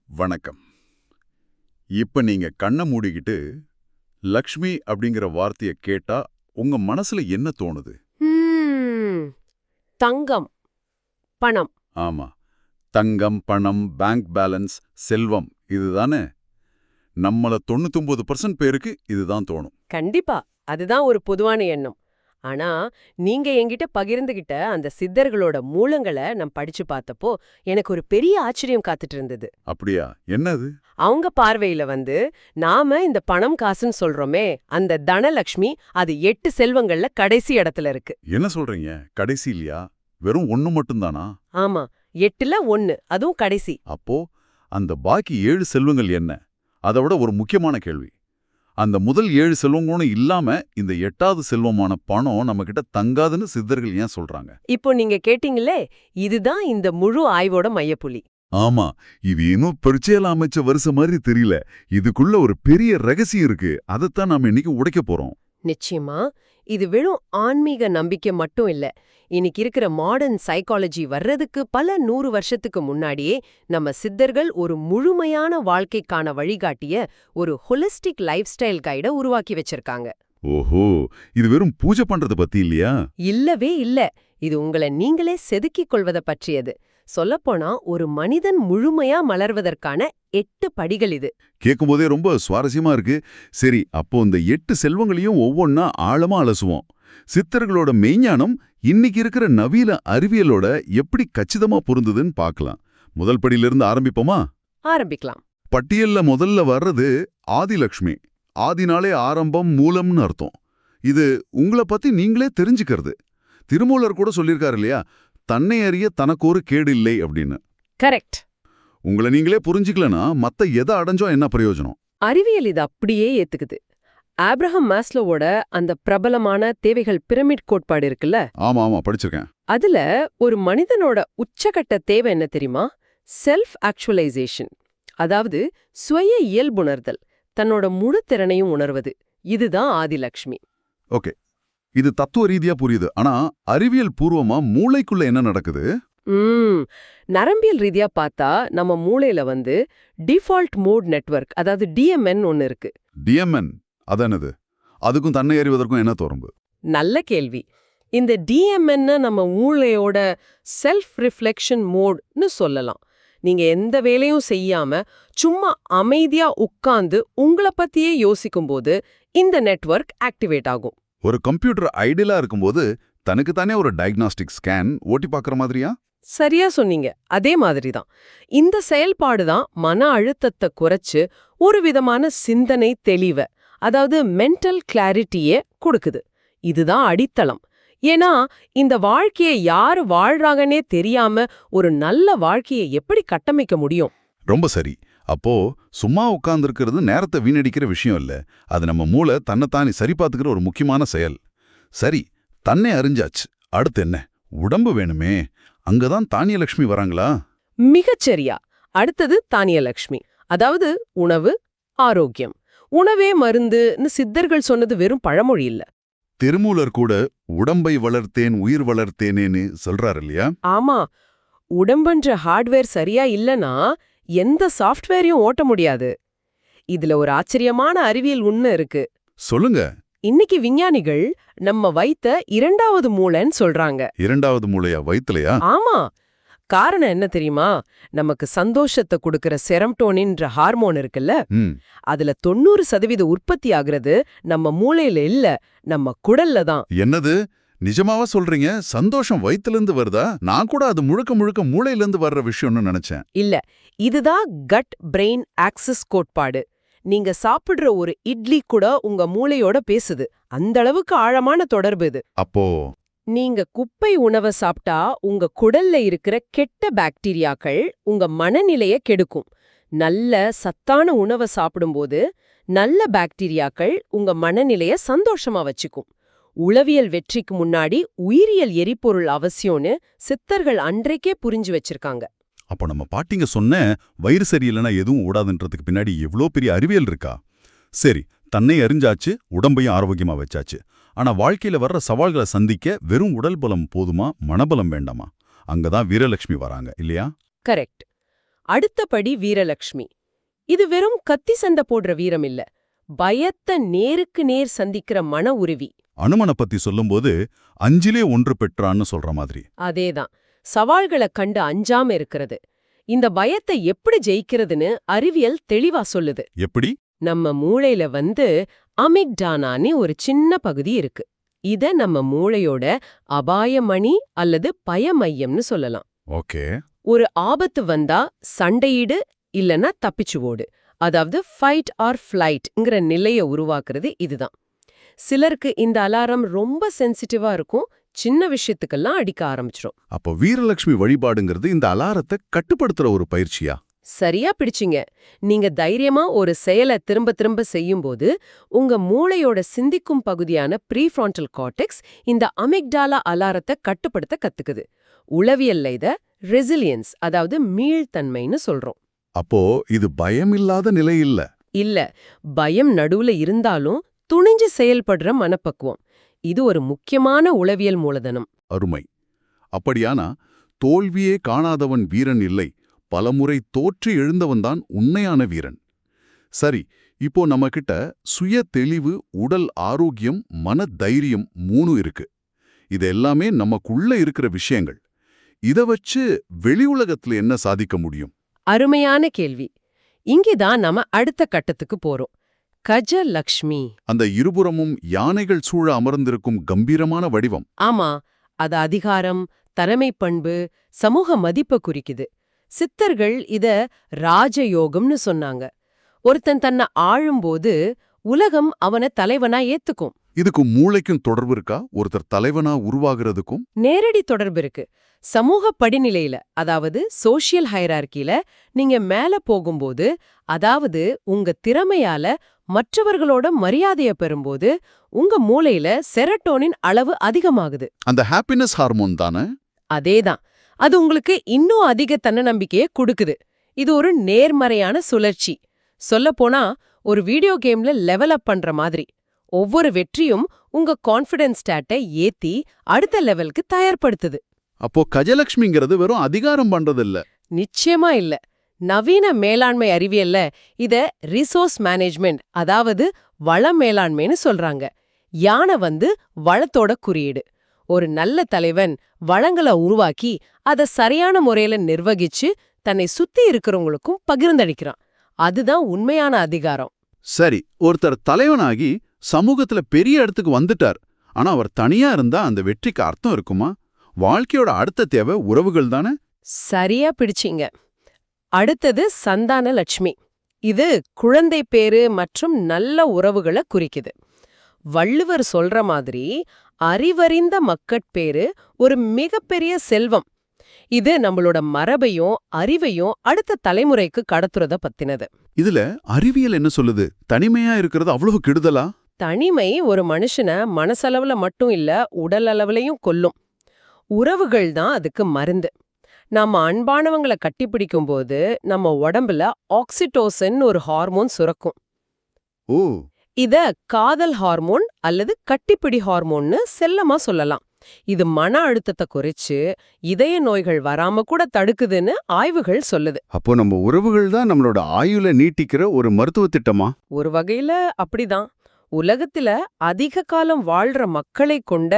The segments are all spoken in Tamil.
வணக்கம். இப்ப நீங்க கண்ண மூடிக்கிட்டு லக்ஷ்மி அப்படிங்கிற வார்த்தைய கேட்டா உங்க மனசுல என்ன தோணுது? ஹம், தங்கம், பணம். ஆமா, தங்கம், பணம், பேங்க் பேலன்ஸ், செல்வம் இதுதானே. நம்மள 99% பேருக்கு இதுதான் தோணும். கண்டிப்பா, அதுதான் ஒரு பொதுவான எண்ணம். ஆனா, நீங்க என்கிட்ட பகிர்ந்துகிட்ட அந்த சித்தர்களோட மூலங்களை நான் படிச்சு பார்த்தப்போ எனக்கு ஒரு பெரிய ஆச்சரியம் காத்துட்டு இருந்தது. அப்படியா? என்னது? அவங்க பார்வையில நாம இந்த பணம் காசுன்னு சொல்றோமே, அந்த தனலக்ஷ்மி அது 8 செல்வங்கள்ல கடைசி இடத்துல இருக்கு. என்ன சொல்றீங்க? கடைசி இல்லையா? வெறும் ஒண்ணு மட்டும்தானா? ஆமா, 8ல 1, அதுவும் கடைசி. அப்போ அந்த பாக்கி 7 செல்வங்கள் என்ன? அதை விட ஒரு முக்கியமான கேள்வி, அந்த முதல் 7 செல்வங்களும் இல்லாம இந்த 8வது செல்வமான பணம் நம்ம கிட்ட தங்காதுன்னு சித்தர்கள் ஏன் சொல்றாங்க? இப்போ நீங்க கேட்டீங்களே, இதுதான் இந்த முழு ஆய்வோட மையப்புள்ளி. ஆமா, இது இன்னும் பரிச்சையில அமைச்ச வருஷம் மாதிரி தெரியல. இதுக்குள்ள ஒரு பெரிய ரகசியம் இருக்கு. அதைத்தான் நாம இன்னைக்கு உடைக்க போறோம். நிச்சயமா, இது வெறும் ஆன்மீக நம்பிக்கை மட்டும் இல்ல. இன்னைக்கு இருக்கிற மாடர்ன் சைக்காலஜி வர்றதுக்கு பல 100 வருஷத்துக்கு முன்னாடியே நம்ம சித்தர்கள் ஒரு முழுமையான வாழ்க்கைக்கான வழிகாட்டிய ஒரு ஹோலிஸ்டிக் லைஃப் ஸ்டைல் கைட உருவாக்கி வச்சிருக்காங்க. ஓஹோ, இது வெறும் பூஜை பண்றது பத்தி இல்லையா? இல்லவே இல்ல. இது உங்களை நீங்களே செதுக்கிக் கொள்வதை பற்றியது. சொல்லப்போனா ஒரு மனிதன் முழுமையா மலர்வதற்கான 8 படிகள் இது. கேட்கும்போதே ரொம்ப சுவாரஸ்யமா இருக்கு. சரி, அப்போ இந்த 8 செல்வங்களையும் ஒவ்வொன்னா ஆழமா அலசுவோம். சித்தர்களோட மெய்ஞானம் இன்னைக்கு இருக்கிற நவீன அறிவியலோட எப்படி கச்சிதமா பொருந்துதுன்னு பார்க்கலாம். முதல் படியிலிருந்து ஆரம்பிப்போமா? ஆரம்பிக்கலாம். பட்டியல்ல முதல்ல வர்றது ஆதிலக்ஷ்மி. ஆதினாலே ஆரம்பம், மூலம்னு அர்த்தம். இது உங்களை பத்தி நீங்களே தெரிஞ்சுக்கிறது. திருமூலர் கூட சொல்லியிருக்காரு இல்லையா, தன்னை அறிய தனக்கு ஒரு கேடு இல்லை அப்படின்னு. கரெக்ட். உங்களை நீங்களே புரிஞ்சுக்கலனா மத்த எதை அடைஞ்சோம் என்ன பிரயோஜனம்? அறிவியல் இது அப்படியே ஏத்துக்குது. ஆப்ரஹாம் மாஸ்லோவோட அந்த பிரபலமான தேவைகள் பிரமிட் கோட்பாடு இருக்குல்ல, ஆமா ஆமா, படிச்சிருக்கேன். அதுல ஒரு மனிதனோட உச்சகட்ட தேவை என்ன தெரியுமா? Self actualisation. அதாவது சுய இயல்புணர்தல், தன்னோட முழு திறனையும் உணர்வது. இதுதான் ஆதிலக்ஷ்மி. ஓகே, இது தத்துவ ரீதியா புரியுது. ஆனா அறிவியல் பூர்வமா மூளைக்குள்ள என்ன நடக்குது? நரம்பியல் ரீதியா பார்த்தா நம்ம மூளையில டிஃபால்ட் மோட் நெட்வொர்க், அதாவது டிஎம்என் ஒன்னு இருக்கு. டிஎம்என் அதனது? அதுக்கும் தன்னை அறிவதற்கும் என்ன தொடர்பு? நல்ல கேள்வி. இந்த டிஎம்என் நம்ம மூளையோட செல்ஃப் ரிஃப்ளெக்ஷன் மோட்னு சொல்லலாம். நீங்க எந்த வேலையும் செய்யாம சும்மா அமைதியா உட்கார்ந்து உங்களை பத்தியே யோசிக்கும் போது இந்த நெட்வொர்க் ஆக்டிவேட் ஆகும். ஒரு கம்ப்யூட்டர் ஐடியலா இருக்கும்போது தனக்கு தானே ஒரு டயக்னாஸ்டிக் ஸ்கேன் ஓட்டி பார்க்குற மாதிரியா? சரியா சொன்னீங்க. அதே மாதிரி தான் இந்த செயல்பாடு தான் மன அழுத்தத்தை குறைச்சு ஒரு விதமான சிந்தனை தெளிவை, அதாவது மென்டல் கிளாரிட்டியே கொடுக்குது. இதுதான் அடித்தளம். ஏன்னா இந்த வாழ்க்கையை யாரு வாழ்றாங்கன்னே தெரியாம ஒரு நல்ல வாழ்க்கையை எப்படி கட்டமைக்க முடியும்? ரொம்ப சரி. அப்போ சும்மா உட்கார்ந்துருக்கிறது நேரத்தை வீணடிக்கிற விஷயம் இல்ல. அது நம்ம மூளை தன்னைத்தானே சரி பார்த்துக்கிற ஒரு முக்கியமான செயல். சரி, தன்னை அறிஞ்சாச்சு. அடுத்து என்ன? உடம்பு வேணுமே. அங்கதான் தானியலட்சுமி வராங்களா? மிகச்சரியா. அடுத்தது தானியலட்சுமி, அதாவது உணவு, ஆரோக்கியம். உணவே மருந்துன்னு சித்தர்கள் சொன்னது வெறும் பழமொழி இல்ல. திருமூலர் கூட உடம்பை வளர்த்தேன் உயிர் வளர்த்தேனேன்னு சொல்றாரு இல்லையா? ஆமா, உடம்புன்ற ஹார்ட்வேர் சரியா இல்லனா எந்த சாஃப்ட்வேரையும் ஓட்ட முடியாது. இதுல ஒரு ஆச்சரியமான அறிவியல் உண்மை இருக்கு. சொல்லுங்க. இன்னைக்கு விஞ்ஞானிகள் நம்ம வயித்த 2வது மூளைன்னு சொல்றாங்க. 2வது மூளையா? வயித்துலயா? ஆமா. காரணம் என்ன தெரியுமா? நமக்கு சந்தோஷத்தை கொடுக்கிற செரம்டோனின்ற ஹார்மோன் இருக்குல்ல, அதுல 90% உற்பத்தி ஆகுறது நம்ம மூளையில இல்ல, நம்ம குடல்ல தான். என்னது? நிஜமாவா சொல்றீங்க? சந்தோஷம் வயித்துல வருதா? நான் கூட அது முழுக்க முழுக்க மூளையில வர்ற விஷயம்னு நினைச்சேன். இல்ல, இதுதான் கட் பிரெயின் ஆக்சஸ் கோட்பாடு. நீங்க சாப்பிடுற ஒரு இட்லி கூட உங்க மூளையோட பேசுது. அந்த அளவுக்கு ஆழமான தொடர்பு இது. அப்போ நீங்க குப்பை உணவை சாப்பிட்டா உங்க குடல்ல இருக்கிற கெட்ட பாக்டீரியாக்கள் உங்க மனநிலைய கெடுக்கும். நல்ல சத்தான உணவை சாப்பிடும்போது நல்ல பாக்டீரியாக்கள் உங்க மனநிலைய சந்தோஷமா வச்சுக்கும். உளவியல் வெற்றிக்கு முன்னாடி உயிரியல் எரிபொருள் அவசியம்னு சித்தர்கள் அன்றைக்கே புரிஞ்சு வச்சிருக்காங்க. அப்போ நம்ம பாட்டிங்க சொன்ன வயிறு சரியில்லைன்னா எதுவும் ஓடாதுன்றதுக்கு பின்னாடி எவ்வளோ பெரிய அறிவியல் இருக்கா? சரி, தன்னை அறிஞ்சாச்சு, உடம்பையும் ஆரோக்கியமா வச்சாச்சு. ஆனா வாழ்க்கையில வர்ற சவால்களை சந்திக்க வெறும் உடல் பலம் போதுமா, மனபலம் வேண்டாமா? அங்கதான் வீரலட்சுமி வராங்க இல்லையா? கரெக்ட். அடுத்தபடி வீரலட்சுமி. இது வெறும் கத்தி சண்டை போடுற வீரம் இல்ல, பயத்த நேருக்கு நேர் சந்திக்கிற மன உருவி. அனுமனை பத்தி சொல்லும்போது 5லே 1 பெற்றான்னு சொல்ற மாதிரி. அதேதான், சவால்களை கண்டு அஞ்சாம இருக்கிறது. இந்த பயத்தை எப்படி ஜெயிக்கிறதுன்னு அறிவியல் தெளிவா சொல்லுது. எப்படி? நம்ம மூளையில அமிக்டானான்னு ஒரு சின்ன பகுதி இருக்கு. இத நம்ம மூளையோட அபாயமணி அல்லது பயமையம்னு சொல்லலாம். ஓகே. ஒரு ஆபத்து வந்தா சண்டையிடு இல்லனா தப்பிச்சு ஓடு, அதாவது ஃபைட் ஆர் ஃப்ளைட்ங்கிற நிலைய உருவாக்குறது இதுதான். சிலருக்கு இந்த அலாரம் ரொம்ப சென்சிட்டிவா இருக்கும், சின்ன விஷயத்துக்கெல்லாம் அடிக்க ஆரம்பிச்சிரும். அப்போ வீரலட்சுமி வழிபாடுங்கிறது இந்த அலாரத்தை கட்டுப்படுத்துற ஒரு பயிற்சியா? சரியா பிடிச்சிங்க. நீங்க தைரியமா ஒரு செயலை திரும்ப திரும்ப செய்யும்போது உங்க மூளையோட சிந்திக்கும் பகுதியான ப்ரீஃப்ரான்டல் கார்டெக்ஸ் இந்த அமிக்டாலா அலாரத்தை கட்டுப்படுத்த கத்துக்குது. உளவியல்ல இத ரெசிலியன்ஸ், அதாவது மீள்தன்மைன்னு சொல்றோம். அப்போ இது பயமில்லாத நிலை இல்ல. இல்ல, பயம் நடுவுல இருந்தாலும் துணிஞ்சு செயல்படுற மனப்பக்குவம். இது ஒரு முக்கியமான உளவியல் மூலதனம். அருமை. அப்படியானா தோல்வியே காணாதவன் வீரன் இல்லை, பலமுறை தோற்று எழுந்தவன்தான் உண்மையான வீரன். சரி, இப்போ நம்மகிட்ட சுய தெளிவு, உடல் ஆரோக்கியம், மன தைரியம் 3 இருக்கு. இது எல்லாமே நமக்குள்ள இருக்கிற விஷயங்கள். இத வச்சு வெளி உலகத்துல என்ன சாதிக்க முடியும்? அருமையான கேள்வி. இங்கேதான் நாம அடுத்த கட்டத்துக்கு போறோம். கஜலக்ஷ்மி. அந்த இருபுறமும் யானைகள் சூழ அமர்ந்திருக்கும் கம்பீரமான வடிவம். ஆமா, அது அதிகாரம், தலைமை பண்பு, சமூக மதிப்பை குறிக்குது. சித்தர்கள் இத ராஜயோகம்னு சொன்னாங்க. ஒருத்தன் தன்னை ஆழும்போது உலகம் அவனை தலைவனா ஏத்துக்கும். இதுக்கு மூளைக்கும் தொடர்பு இருக்கா? ஒருத்தர் தலைவனா உருவாகிறதுக்கும் நேரடி தொடர்பு இருக்கு. சமூக படிநிலையில, அதாவது சோஷியல் ஹைரார்கில நீங்க மேல போகும்போது, அதாவது உங்க திறமையால மற்றவர்களோட மரியாதைய பெறும்போது உங்க மூளையில செரட்டோனின் அளவு அதிகமாகுது. அந்த ஹாப்பினஸ் ஹார்மோன் தானே? அதேதான். அது உங்களுக்கு இன்னும் அதிக தன்னநம்பிக்கையை கொடுக்குது. இது ஒரு நேர்மறையான சுழற்சி. சொல்லப்போனா ஒரு வீடியோ கேம்ல லெவல் அப் பண்ற மாதிரி. ஒவ்வொரு வெற்றியும் உங்க கான்ஃபிடன்ஸ் ஸ்டாட்டை ஏத்தி அடுத்த லெவலுக்கு தயார்படுத்துது. அப்போ கஜலட்சுமிங்கிறது வெறும் அதிகாரம் பண்றதில்ல. நிச்சயமா இல்ல. நவீன மேலாண்மை அறிவியல்ல இத ரிசோர்ஸ் மேனேஜ்மெண்ட், அதாவது வள மேலாண்மைன்னு சொல்றாங்க. யானை வளத்தோட குறியீடு. ஒரு நல்ல தலைவன் வளங்களை உருவாக்கி அத சரியான முறையில நிர்வகிச்சு தன்னை சுத்தி இருக்கிறவங்களுக்கும் பகிர்ந்தளிக்கிறான். அதுதான் உண்மையான அதிகாரம். சரி, ஒருத்தர் தலைவனாகி சமூகத்துல பெரிய இடத்துக்கு வந்துட்டார். ஆனா அவர் தனியா இருந்தா அந்த வெற்றிக்கு அர்த்தம் இருக்குமா? வாழ்க்கையோட அடுத்த தேவை உறவுகள் தானே? சரியா பிடிச்சிங்க. அடுத்தது சந்தான லட்சுமி. இது குழந்தை பேறு மற்றும் நல்ல உறவுகளை குறிக்குது. வள்ளுவர் சொல்ற மாதிரி அறிவறிந்த மக்கட்பேறு ஒரு மிகப்பெரிய செல்வம். இது நம்மளோட மரபையும் அறிவையும் அடுத்த தலைமுறைக்கு கடத்துறத பத்தினது. இதுல அறிவியல் என்ன சொல்லுது? தனிமையா இருக்கிறது அவ்வளவு கெடுதலா? தனிமை ஒரு மனுஷனை மனசளவுல மட்டும் இல்ல, உடல் அளவுலயும் கொல்லும். உறவுகள் தான் அதுக்கு மருந்து. நாம அன்பானவங்களை கட்டிப்பிடிக்கும் போது நம்ம உடம்புல ஆக்சிடோசின் ஒரு ஹார்மோன் சுரக்கும். ஓ. இத காதல் ஹார்மோன் அல்லது கட்டிப்பிடி ஹார்மோன்னு செல்லமா சொல்லலாம். இது மன அழுத்தத்தை குறைச்சு இதய நோய்கள் வராம கூட தடுக்குதுன்னு ஆய்வுகள் சொல்லுது. அப்போ நம்ம உறவுகள் தான் நம்மளோட ஆயுள நீட்டிக்கிற ஒரு மருத்துவ திட்டமா? ஒரு வகையில அப்படிதான். உலகத்துல அதிக காலம் வாழ்ற மக்களை கொண்ட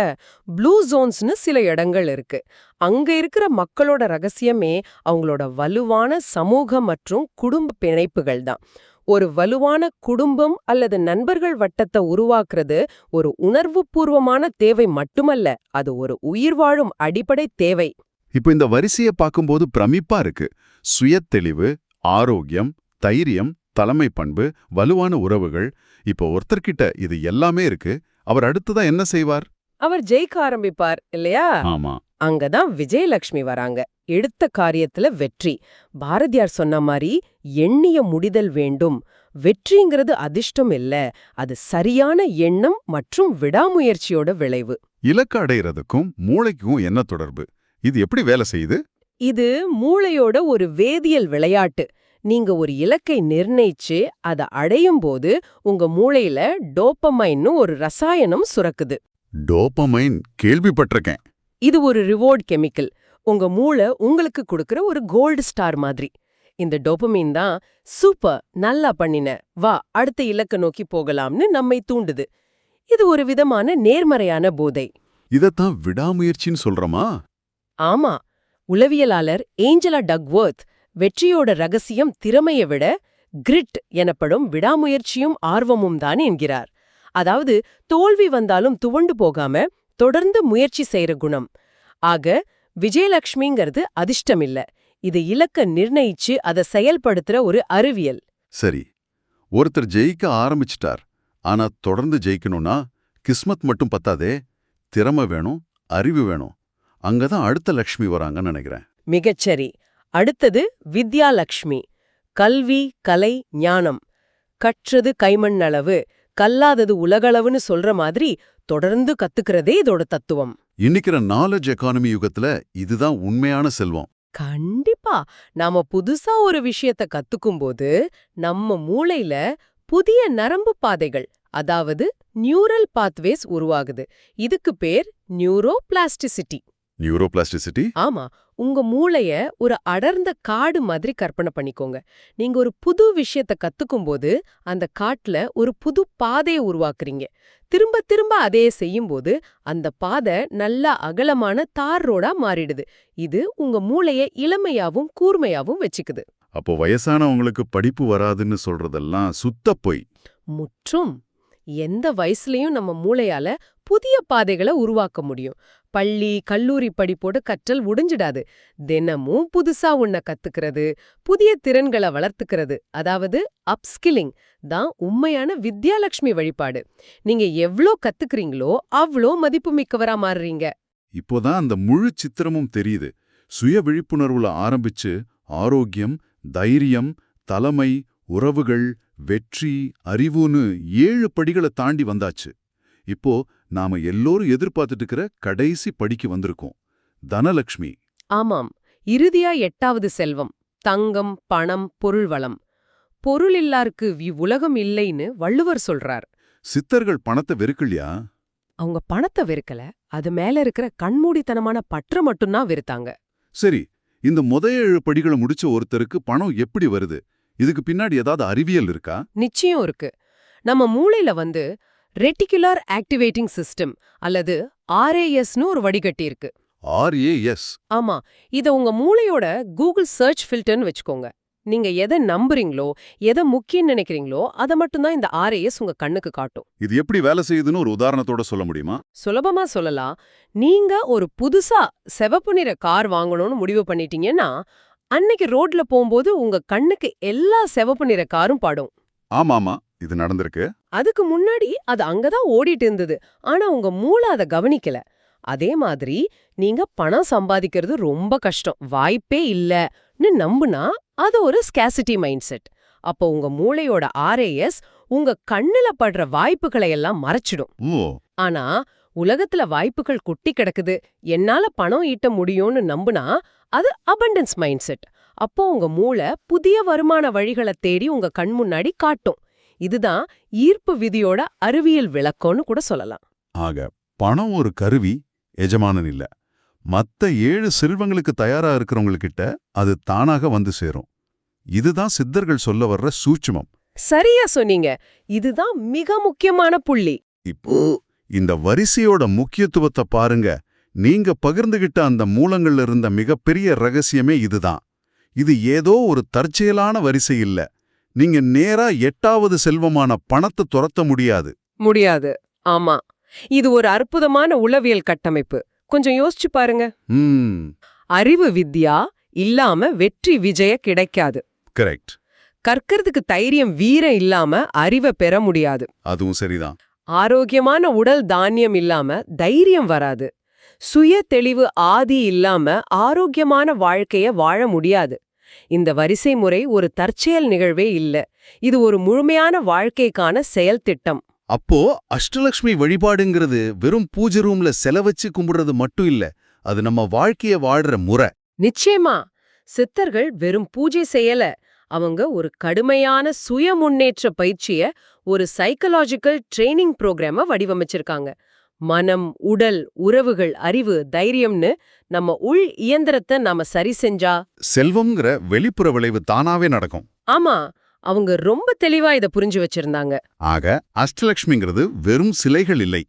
ப்ளூ ஜோன்ஸ்னு சில இடங்கள் இருக்கு. அங்க இருக்கிற மக்களோட ரகசியமே அவங்களோட வலுவான சமூக மற்றும் குடும்ப பிணைப்புகள் தான். ஒரு வலுவான குடும்பம் அல்லது நண்பர்கள் வட்டத்தை உருவாக்குறது ஒரு உணர்வுபூர்வமான தேவை மட்டுமல்ல, அது ஒரு உயிர் வாழும் அடிப்படை தேவை. இப்போ இந்த வரிசையை பார்க்கும்போது பிரமிப்பா இருக்கு. சுயத்தெளிவு, ஆரோக்கியம், தைரியம், தலைமை பண்பு, வலுவான உறவுகள். இப்போ ஒருத்தர்கிட்ட இது எல்லாமே இருக்கு. அவர் அடுத்ததா என்ன செய்வார்? அவர் ஜெயிக்க ஆரம்பிப்பார் இல்லையா? ஆமா. அங்கதான் விஜயலட்சுமி வராங்க. எடுத்த காரியத்துல வெற்றி. பாரதியார் சொன்ன மாதிரி எண்ணிய முடிதல் வேண்டும். வெற்றிங்கிறது அதிர்ஷ்டம் இல்ல, அது சரியான எண்ணம் மற்றும் விடாமுயற்சியோட விளைவு. இலக்கு அடைகிறதுக்கும் மூளைக்கும் என்ன தொடர்பு? இது எப்படி வேலை செய்யுது? இது மூளையோட ஒரு வேதியியல் விளையாட்டு. நீங்க ஒரு இலக்கை நிர்ணயிச்சு அதை அடையும் போது உங்க மூளையில டோபமைன்னு ஒரு ரசாயனம் சுரக்குது. டோபமைன் கேள்விப்பட்டிருக்கேன். இது ஒரு ரிவார்ட் கெமிக்கல். உங்க மூளை உங்களுக்கு கொடுக்கிற ஒரு கோல்டு ஸ்டார் மாதிரி. இந்த டோபமைன் தான் சூப்பர் நல்லா பண்ணின வா அடுத்த இலக்க நோக்கி போகலாம்னு நம்மை தூண்டுது. இது ஒரு விதமான நேர்மறையான போதை. இதத்தான் விடாமுயற்சின்னு சொல்றோமா? ஆமா, உளவியலாளர் ஏஞ்சலா டக்வர்த் வெற்றியோட ரகசியம் திறமையை விட கிரிட் எனப்படும் விடாமுயற்சியும் ஆர்வமும் தான் என்கிறார். அதாவது தோல்வி வந்தாலும் துவண்டு போகாம தொடர்ந்து முயற்சி செய்யற குணம். ஆக விஜயலட்சுமிங்கிறது அதிர்ஷ்டம் இல்ல, இது இலக்க நிர்ணயிச்சு அதை செயல்படுத்துற ஒரு அறிவியல். சரி, ஒருத்தர் ஜெயிக்க ஆரம்பிச்சிட்டார். ஆனா தொடர்ந்து ஜெயிக்கணும்னா கிஸ்மத் மட்டும் பத்தாதே, திறமை வேணும், அறிவு வேணும். அங்கதான் அடுத்த லக்ஷ்மி வராங்கன்னு நினைக்கிறேன். மிகச்சரி. அடுத்தது வித்யாலக்ஷ்மி. கல்வி, கலை, ஞானம். கற்றது கைமண் அளவு, கல்லாதது உலகளவுன்னு சொல்ற மாதிரி தொடர்ந்து கத்துக்கிறதே இதோட தத்துவம். இன்னிக்கிற நாலேஜ் எக்கானமி யுகத்துல இதுதான் உண்மையான செல்வம். கண்டிப்பா. நாம புதுசா ஒரு விஷயத்த கத்துக்கும்போது நம்ம மூளையில புதிய நரம்பு பாதைகள், அதாவது நியூரல் பாத்வேஸ் உருவாகுது. இதுக்கு பேர் நியூரோபிளாஸ்டிசிட்டி. நியூரோபிளாஸ்டிசிட்டி? ஆமா, உங்க மூளைய ஒரு அடர்ந்த காடு மாதிரி கற்பனை பண்ணிக்கோங்க. நீங்க ஒரு புது விஷயத்த கத்துக்கும்போது அந்த காட்டுல ஒரு புது பாதையை உருவாக்குறீங்க. திரும்ப திரும்ப அதே செய்யும்போது அந்த பாதை நல்ல அகலமான தார் ரோடா மாறிடுது. இது உங்க மூளைய இளமையாவும் கூர்மையாவும் வச்சுக்குது. அப்போ வயசானவங்களுக்கு படிப்பு வராதுன்னு சொல்றதெல்லாம் சுத்த பொய். முற்றும். எந்த வயசுலயும் நம்ம மூளையால புதிய பாதைகளை உருவாக்க முடியும். பள்ளி, கல்லூரி படிப்போட கற்றல் முடிஞ்சிடாது. தினமும் புதுசா ஒன்ன கத்துக்கிறது, புதிய திறன்களை வளர்த்துக்கிறது, அதாவது அப்ஸ்கில்லிங் தான் உண்மையான வித்யாலட்சுமி வழிபாடு. நீங்க எவ்ளோ கத்துக்கிறீங்களோ அவ்ளோ மதிப்புமிக்கவரா மாறுறீங்க. இப்போதான் அந்த முழு சித்திரமும் தெரியுது. சுய விழிப்புணர்வுல ஆரம்பிச்சு ஆரோக்கியம், தைரியம், தலைமை, உறவுகள், வெற்றி, அறிவுன்னு 7 படிகளை தாண்டி வந்தாச்சு. இப்போ நாம எல்லோரும் எதிர்பார்த்துட்டு இருக்கிற கடைசி படிக்கு வந்திருக்கோம், தனலக்ஷ்மி. ஆமாம், இறுதியா 8வது செல்வம், தங்கம், பணம், பொருள் வளம். பொருள் இல்லாருக்கு இவ்வுலகம் இல்லைன்னு வள்ளுவர் சொல்றார். சித்தர்கள் பணத்தை வெறுக்கலையா? அவங்க பணத்தை வெறுக்கல, அது மேல இருக்கிற கண்மூடித்தனமான பற்று மட்டும்தான் வெறுத்தாங்க. சரி, இந்த 7 படிகளை முடிச்ச ஒருத்தருக்கு பணம் எப்படி வருது? இதுக்கு பின்னாடி ஏதாவது அறிவியல் இருக்கா? நிச்சயம் இருக்கு. நம்ம மூளையில ரெட்டிகுலர் ஆக்டிவேட்டிங் சிஸ்டம் அல்லது RASனு ஒரு வடிகட்டி இருக்கு. RAS? ஆமா, இத உங்க மூளையோட கூகுள் சர்ச் ஃபில்டர்னு வச்சுக்கோங்க. நீங்க எதை நம்புறீங்களோ, எதை முக்கியம் நினைக்கிறீங்களோ அதை மட்டும்தான் இந்த RAS உங்க கண்ணுக்கு காட்டும். இது எப்படி வேலை செய்யுதுன்னு ஒரு உதாரணத்தோட சொல்ல முடியுமா? சுலபமா சொல்லலாம். நீங்க ஒரு புதுசா சிவப்பு நிற கார் வாங்கணும்னு முடிவு பண்ணிட்டீங்கன்னா, அன்னைக்கு ரோட்ல போகும்போது உங்க கண்ணுக்கு எல்லா சிவப்பு நிற காரும் படும். ஆமாமா, இது நடந்திருக்கு. அதுக்கு முன்னாடி அது அங்கதான் ஓடிட்டு இருந்தது, ஆனா உங்க மூளை அதை கவனிக்கல. அதே மாதிரி நீங்க பணம் சம்பாதிக்கிறது ரொம்ப கஷ்டம், வாய்ப்பே இல்லன்னு நம்புனா அது ஒரு ஸ்கேசிட்டி மைண்ட் செட். அப்போ உங்க மூளையோட RAS உங்க கண்ணுல படுற வாய்ப்புகளை எல்லாம் மறைச்சிடும். ஆனா உலகத்துல வாய்ப்புகள் கொட்டி கிடக்குது, என்னால பணம் ஈட்ட முடியும்னு நம்புனா அது அபண்டன்ஸ் மைண்ட் செட். அப்போ உங்க மூளை புதிய வருமான வழிகளை தேடி உங்க கண் முன்னாடி காட்டும். இதுதான் ஈர்ப்பு விதியோட அறிவியல் விளக்கம்னு கூட சொல்லலாம். ஆக பணம் ஒரு கருவி, எஜமானன் இல்ல. மத்த 7 செல்வங்களுக்கு தயாரா இருக்கிறவங்ககிட்ட அது தானாக வந்து சேரும். இதுதான் சித்தர்கள் சொல்ல வர்ற சூட்சுமம். சரியா சொன்னீங்க. இதுதான் மிக முக்கியமான புள்ளி. இப்போ இந்த வரிசையோட முக்கியத்துவத்தை பாருங்க. நீங்க பகிர்ந்துகிட்ட அந்த மூலங்கள்ல இருந்த மிகப்பெரிய ரகசியமே இதுதான். இது ஏதோ ஒரு தற்செயலான வரிசை இல்ல. நீங்க நேரா 8வது செல்வமான பணத்தை துரத்த முடியாது. முடியாது. ஆமா, இது ஒரு அற்புதமான உளவியல் கட்டமைப்பு. கொஞ்சம் யோசிச்சு பாருங்க. அறிவு வித்யா இல்லாம வெற்றி விஜய கிடைக்காது. கரெக்ட். கற்கிறதுக்கு தைரியம் வீரம் இல்லாம அறிவை பெற முடியாது. அதுவும் சரிதான். ஆரோக்கியமான உடல் தானியம் இல்லாம தைரியம் வராது. சுய தெளிவு ஆதி இல்லாம ஆரோக்கியமான வாழ்க்கைய வாழ முடியாது. இந்த வரிசை முறை ஒரு தற்செயல் நிகழ்வே இல்ல. இது ஒரு முழுமையான வாழ்க்கைக்கான செயல் திட்டம். அப்போ அஷ்டலக்ஷ்மி வழிபாடுங்கிறது வெறும் பூஜை ரூம்ல செலவச்சு கும்பிடுறது மட்டும் இல்ல, அது நம்ம வாழ்க்கைய வாழ்ற முறை. நிச்சயமா. சித்தர்கள் வெறும் பூஜை செய்யல, அவங்க ஒரு கடுமையான சுய முன்னேற்ற பயிற்சிய, ஒரு சைக்கலாஜிக்கல் ட்ரெய்னிங் புரோகிராம வடிவமைச்சிருக்காங்க. மனம், உடல், உறவுகள், அறிவு, தைரியம்னு நம்ம உள் இயந்திரத்தை நாம சரி செஞ்சா செல்வம்ங்கிற வெளிப்புற விளைவு தானாவே நடக்கும். ஆமா, அவங்க ரொம்ப தெளிவா இத புரிஞ்சு வச்சிருந்தாங்க. ஆக அஷ்டலட்சுமிங்கிறது வெறும் சிலைகள் இல்லை.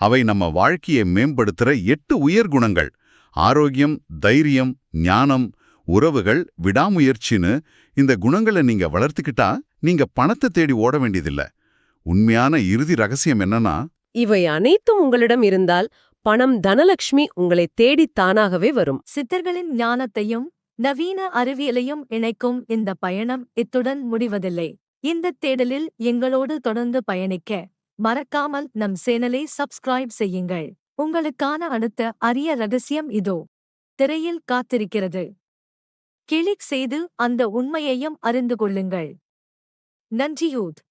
அவை நம்ம வாழ்க்கையை மேம்படுத்துற 8 உயர் குணங்கள். ஆரோக்கியம், தைரியம், ஞானம், உறவுகள், விடாமுயற்சின்னு இந்த குணங்களை நீங்க வளர்த்துக்கிட்டா நீங்க பணத்தை தேடி ஓட வேண்டியதில்ல. உண்மையான இறுதி ரகசியம் என்னன்னா, இவை அனைத்தும் உங்களிடம் இருந்தால் பணம், தனலட்சுமி உங்களை தேடி தானாகவே வரும். சித்தர்களின் ஞானத்தையும் நவீன அறிவியலையும் இணைக்கும் இந்த பயணம் இத்துடன் முடிவதில்லை. இந்த தேடலில் எங்களோடு தொடர்ந்து பயணிக்க மறக்காமல் நம் சேனலை சப்ஸ்கிரைப் செய்யுங்கள். உங்களுக்கான அடுத்த அரிய ரகசியம் இதோ திரையில் காத்திருக்கிறது. கிளிக் செய்து அந்த உண்மையையும் அறிந்து கொள்ளுங்கள். நன்றியூத்.